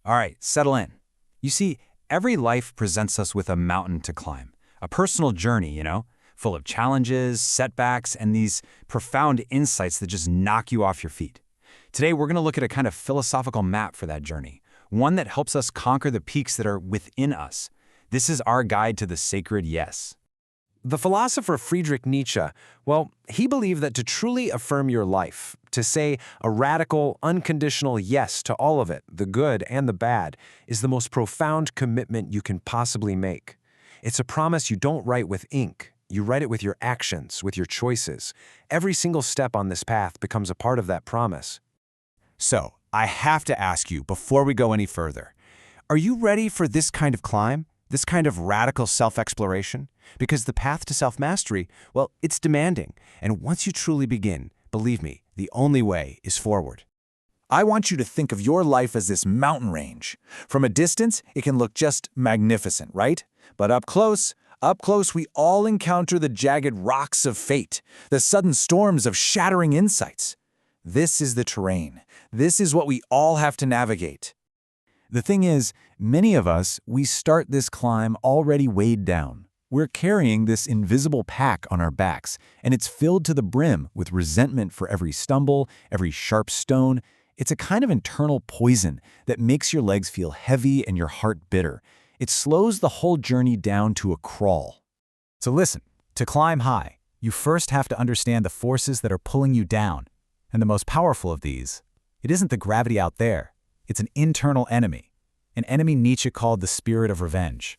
All right, settle in. You see, every life presents us with a mountain to climb, a personal journey, full of challenges, setbacks, and these profound insights that just knock you off your feet. Today, we're going to look at a kind of philosophical map for that journey, one that helps us conquer the peaks that are within us. This is our guide to the sacred yes. The philosopher Friedrich Nietzsche, he believed that to truly affirm your life, to say a radical, unconditional yes to all of it, the good and the bad, is the most profound commitment you can possibly make. It's a promise you don't write with ink. You write it with your actions, with your choices. Every single step on this path becomes a part of that promise. So, I have to ask you before we go any further, are you ready for this kind of climb? This kind of radical self-exploration? Because the path to self-mastery, it's demanding. And once you truly begin, believe me, the only way is forward. I want you to think of your life as this mountain range. From a distance, it can look just magnificent, right? But up close, we all encounter the jagged rocks of fate, the sudden storms of shattering insights. This is the terrain. This is what we all have to navigate. The thing is, many of us, we start this climb already weighed down. We're carrying this invisible pack on our backs, and it's filled to the brim with resentment for every stumble, every sharp stone. It's a kind of internal poison that makes your legs feel heavy and your heart bitter. It slows the whole journey down to a crawl. So listen, to climb high, you first have to understand the forces that are pulling you down. And the most powerful of these, it isn't the gravity out there. It's an internal enemy, an enemy Nietzsche called the spirit of revenge.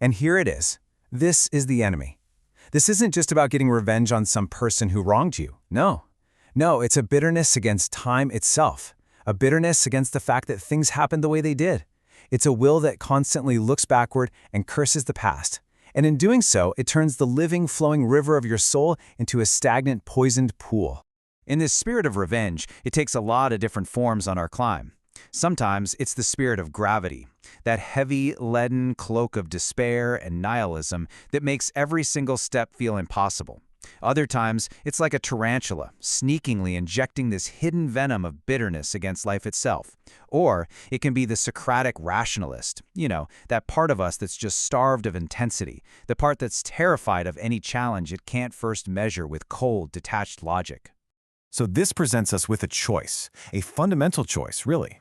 And here it is. This is the enemy. This isn't just about getting revenge on some person who wronged you. No, it's a bitterness against time itself, a bitterness against the fact that things happened the way they did. It's a will that constantly looks backward and curses the past. And in doing so, it turns the living, flowing river of your soul into a stagnant, poisoned pool. In this spirit of revenge, it takes a lot of different forms on our climb. Sometimes it's the spirit of gravity, that heavy, leaden cloak of despair and nihilism that makes every single step feel impossible. Other times, it's like a tarantula, sneakingly injecting this hidden venom of bitterness against life itself. Or it can be the Socratic rationalist, that part of us that's just starved of intensity, the part that's terrified of any challenge it can't first measure with cold, detached logic. So this presents us with a choice, a fundamental choice, really.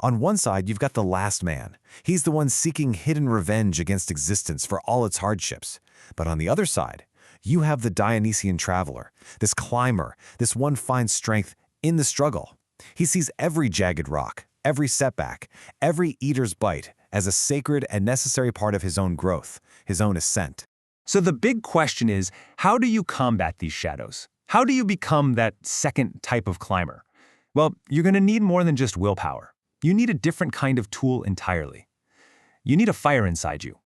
On one side, you've got the last man. He's the one seeking hidden revenge against existence for all its hardships. But on the other side, you have the Dionysian traveler, this climber, this one finds strength in the struggle. He sees every jagged rock, every setback, every eater's bite as a sacred and necessary part of his own growth, his own ascent. So the big question is, how do you combat these shadows? How do you become that second type of climber? Well, you're going to need more than just willpower. You need a different kind of tool entirely. You need a fire inside you.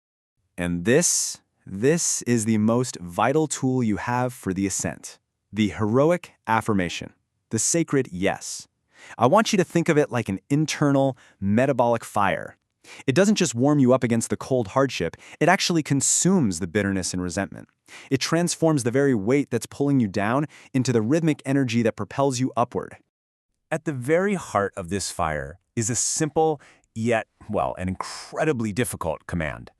And this is the most vital tool you have for the ascent. The heroic affirmation. The sacred yes. I want you to think of it like an internal, metabolic fire. It doesn't just warm you up against the cold hardship, it actually consumes the bitterness and resentment. It transforms the very weight that's pulling you down into the rhythmic energy that propels you upward. At the very heart of this fire is a simple, yet, an incredibly difficult command.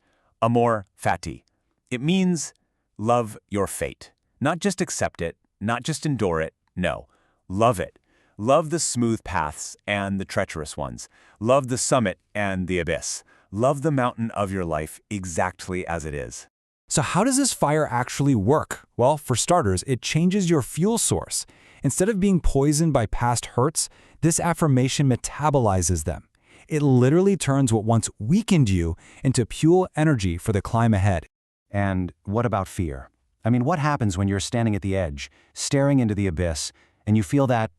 Amor fati. It means love your fate. Not just accept it, not just endure it, no. Love it. Love the smooth paths and the treacherous ones. Love the summit and the abyss. Love the mountain of your life exactly as it is. So how does this fire actually work? Well, for starters, it changes your fuel source. Instead of being poisoned by past hurts, this affirmation metabolizes them. It literally turns what once weakened you into pure energy for the climb ahead. And what about fear? What happens when you're standing at the edge, staring into the abyss, and you feel that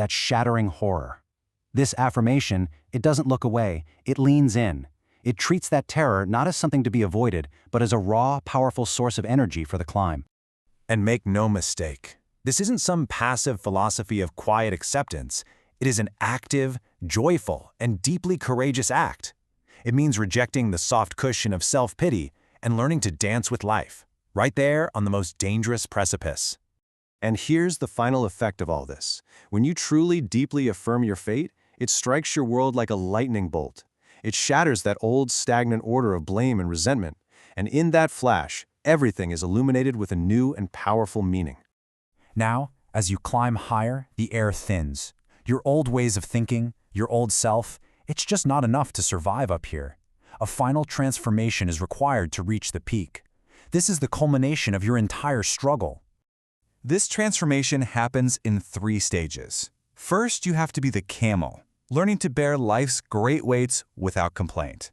shattering horror? This affirmation, it doesn't look away, it leans in. It treats that terror not as something to be avoided, but as a raw, powerful source of energy for the climb. And make no mistake, this isn't some passive philosophy of quiet acceptance. It is an active, joyful, and deeply courageous act. It means rejecting the soft cushion of self-pity and learning to dance with life, right there on the most dangerous precipice. And here's the final effect of all this. When you truly, deeply affirm your fate, it strikes your world like a lightning bolt. It shatters that old stagnant order of blame and resentment, and in that flash, everything is illuminated with a new and powerful meaning. Now, as you climb higher, the air thins. Your old ways of thinking, your old self, it's just not enough to survive up here. A final transformation is required to reach the peak. This is the culmination of your entire struggle. This transformation happens in 3 stages. First, you have to be the camel, learning to bear life's great weights without complaint.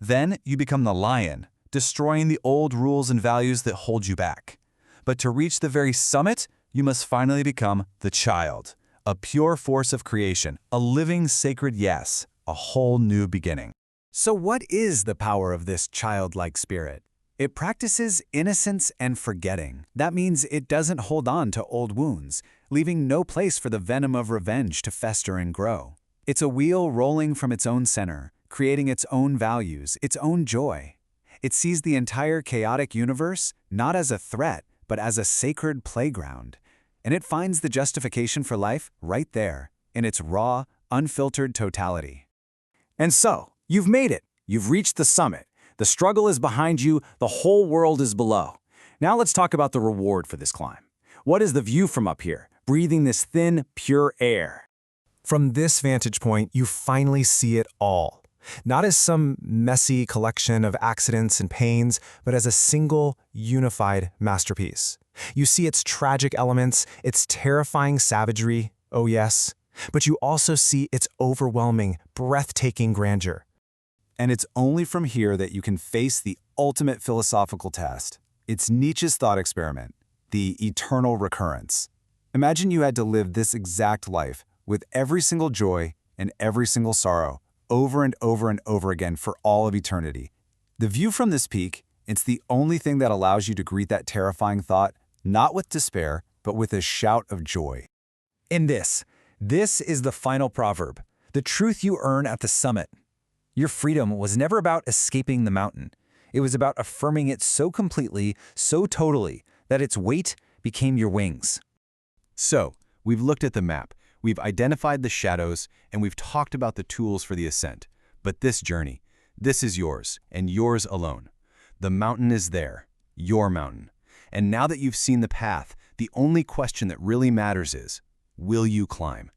Then, you become the lion, destroying the old rules and values that hold you back. But to reach the very summit, you must finally become the child, a pure force of creation, a living sacred yes, a whole new beginning. So what is the power of this childlike spirit? It practices innocence and forgetting. That means it doesn't hold on to old wounds, leaving no place for the venom of revenge to fester and grow. It's a wheel rolling from its own center, creating its own values, its own joy. It sees the entire chaotic universe not as a threat, but as a sacred playground. And it finds the justification for life right there, in its raw, unfiltered totality. And so, you've made it. You've reached the summit. The struggle is behind you, the whole world is below. Now let's talk about the reward for this climb. What is the view from up here, breathing this thin, pure air? From this vantage point, you finally see it all. Not as some messy collection of accidents and pains, but as a single, unified masterpiece. You see its tragic elements, its terrifying savagery, oh yes, but you also see its overwhelming, breathtaking grandeur. And it's only from here that you can face the ultimate philosophical test. It's Nietzsche's thought experiment, the eternal recurrence. Imagine you had to live this exact life with every single joy and every single sorrow over and over and over again for all of eternity. The view from this peak, it's the only thing that allows you to greet that terrifying thought, not with despair, but with a shout of joy. In this is the final proverb, the truth you earn at the summit. Your freedom was never about escaping the mountain. It was about affirming it so completely, so totally, that its weight became your wings. So, we've looked at the map, we've identified the shadows, and we've talked about the tools for the ascent. But this journey, this is yours, and yours alone. The mountain is there, your mountain. And now that you've seen the path, the only question that really matters is, will you climb?